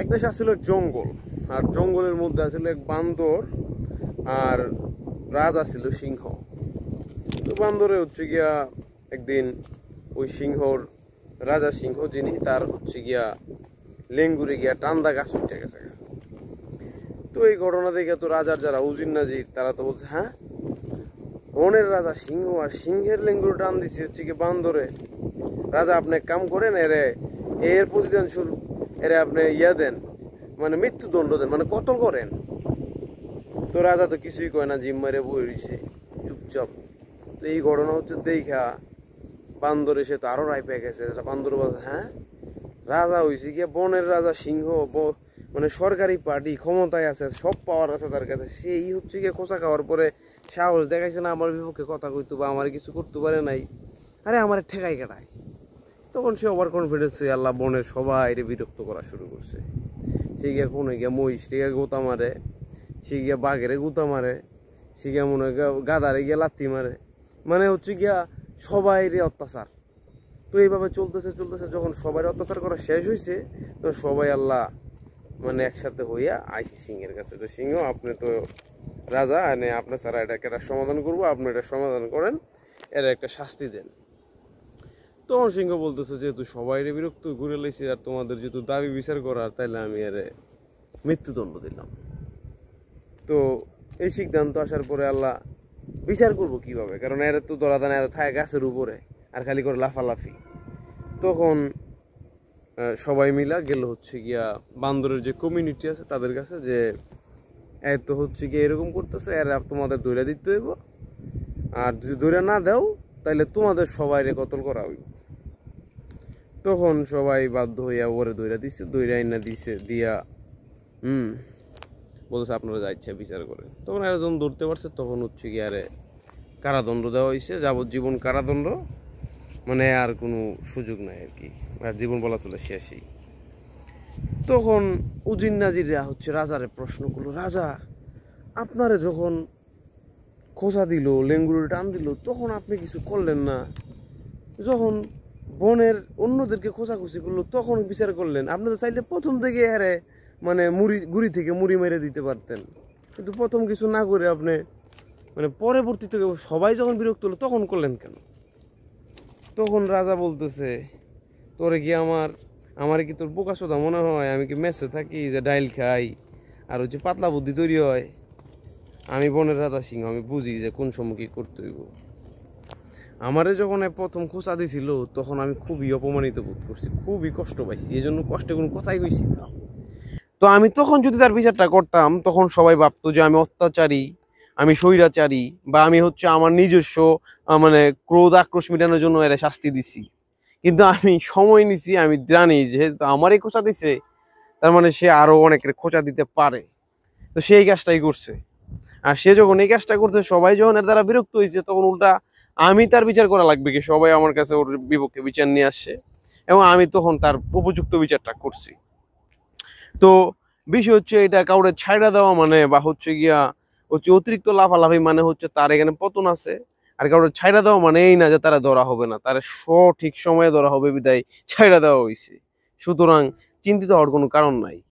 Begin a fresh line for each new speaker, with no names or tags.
এক দেশে আসছিল জঙ্গল, আর জঙ্গলের মধ্যে আসলে এক বান্দর, আর রাজা ছিল সিংহ। তো বান্দরে হচ্ছে গিয়া একদিন ওই সিংহর রাজা সিংহ যিনি, তার হচ্ছে গিয়া লেঙ্গুরে গিয়া টান্দা গাছ উঠে গেছে। তো এই ঘটনা দেখে তো রাজার যারা উজির নাজির তারা তো বলছে, হ্যাঁ বনের রাজা সিংহ আর সিংহের লেঙ্গুরে টান দিচ্ছে হচ্ছে গিয়ে বান্দরে। রাজা আপনি এক কাম করেন, এর প্রতিদান স্বরূপ এরে আপনি দেন, মানে মৃত্যুদণ্ড দেন, মানে কতল করেন। তো রাজা তো কিছুই কয় না, জিম মারে বই রয়েছে চুপচাপ। তো এই ঘটনা হচ্ছে দেখা বান্দর এসে তো আরো রায় পেয়ে গেছে। বান্দর বলছে, হ্যাঁ রাজা হয়েছে গিয়ে বনের রাজা সিংহ, মানে সরকারি পার্টি ক্ষমতায় আছে, সব পাওয়ার আছে তার কাছে, সেই হচ্ছে গিয়ে খোঁচা খাওয়ার পরে সাহস দেখাইছে না আমার বিপক্ষে কথা কইতো বা আমার কিছু করতে পারে নাই, আরে আমার ঠেকাই কাটায়। তখন সে ওভার কনফিডেন্স হয়ে আল্লাহ বনের সবাই বিরক্ত করা শুরু করছে। সে গিয়া কোনে গিয়া মহিষ গিয়া গোতা মারে, সে গিয়া বাঘেরে গুতা মারে, সে গিয়া মনে হয় গাদারে গিয়া লাথি মারে, মানে হচ্ছে গিয়া সবাই অত্যাচার। তো এইভাবে চলতেছে চলতেছে, যখন সবাই অত্যাচার করা শেষ হয়েছে তখন সবাই আল্লাহ মানে একসাথে হইয়া আইসি সিংহের কাছে, তো সিংহ আপনি তো রাজা, এনে আপনার ছাড়া এটাকে একটা সমাধান করবো, আপনি এটা সমাধান করেন, এর একটা শাস্তি দেন। তখন সিংহ বলতেছে, যেহেতু সবাই বিরক্ত ঘুরে লেছি আর তোমাদের যেহেতু দাবি বিচার করার, তাইলে আমি এর মৃত্যুদণ্ড দিলাম। তো এই সিদ্ধান্ত আসার পরে আল্লাহ বিচার করবো কিভাবে, কারণ এর তো দরাদান এত থাকে গাছের উপরে আর খালি করে লাফালাফি। তখন সবাই মিলা গেল হচ্ছে গিয়া বান্দরের যে কমিউনিটি আছে তাদের কাছে, যে এত হচ্ছে গিয়ে এরকম করতেছে, এর তোমাদের দৈরা দিতে হইব, আর যদি দৈরা না দাও তাহলে তোমাদের সবাই কতল করা হইব। তখন সবাই বাধ্য হইয়া ওরে দৈরা দিচ্ছে, দৈরা আইনা দিছে, দিয়া বলছে আপনারা যা ইচ্ছা বিচার করেন। তখন এরা যখন ধরতে পারছে তখন হচ্ছে গিয়ে আরে কারাদণ্ড দেওয়া হয়েছে, যাবজ্জীবন কারাদণ্ড, মানে আর কোনো সুযোগ নাই আর কি, আর জীবন বলা চলে শেষই। তখন উজির নাজিরা হচ্ছে রাজারে প্রশ্ন করলো, রাজা আপনারে যখন খোঁচা দিল, লেঙ্গুরে টান দিল, তখন আপনি কিছু করলেন না, যখন বনের অন্যদেরকে খোঁচাখুচি করলো তখন বিচার করলেন, আপনি তো চাইলে প্রথম থেকে হারে মানে গুড়ি থেকে মুড়ি মেরে দিতে পারতেন, কিন্তু প্রথম কিছু না করে আপনি মানে পরবর্তীতে সবাই যখন বিরক্ত হলো তখন করলেন কেন? তখন রাজা বলতেছে, তোরে কি আমার কি তোর বোকা সোদা মনে হয়? আমি কি মেসে থাকি যে ডাইল খাই আর হচ্ছে পাতলা বুদ্ধি তৈরি হয়? আমি বনের রাজা সিংহ, আমি বুঝি যে কোন সময় কি করতে হইব। আমারে যখন প্রথম খোঁচা দিছিল তখন আমি খুবই অপমানিত বোধ করছি, খুবই কষ্ট পাইছি, এই জন্য কষ্টে কোনো কথাই কইছি না। তো আমি তখন যদি তার বিচারটা করতাম তখন সবাই ভাবতো যে আমি অত্যাচারী, আমি স্বৈরাচারী, বা আমি হচ্ছে আমার নিজস্ব মানে ক্রোধ আক্রোশ মেটানোর জন্য এরা শাস্তি দিছি। কিন্তু আমি সময় নিছি, আমি জানি যেহেতু আমারই খোঁচা দিছে তার মানে সে আরো অনেকের খোঁচা দিতে পারে, তো সেই কাজটাই করছে। আর সে যখন এই কাজটা করতে সবাই যখন এর দ্বারা বিরক্ত হয়েছে তখন উল্টা আমি তার বিচার করা লাগবে কি, সবাই আমার কাছে ওর বিপক্ষে বিচার নিয়ে আসছে এবং আমি তখন তার উপযুক্ত বিচারটা করছি। তো বিষয় হচ্ছে এটা কাউরে ছাইড়া দেওয়া মানে বা হচ্ছে গিয়া হচ্ছে অতিরিক্ত লাফালাফি মানে হচ্ছে তার এখানে পতন আছে, আর কাউরে ছাইড়া দেওয়া মানে এই না যে তারা ধরা হবে না, তারা সঠিক সময়ে ধরা হবে বিদায় ছাইড়া দেওয়া হয়েছে। সুতরাং চিন্তিত হওয়ার কোনো কারণ নাই।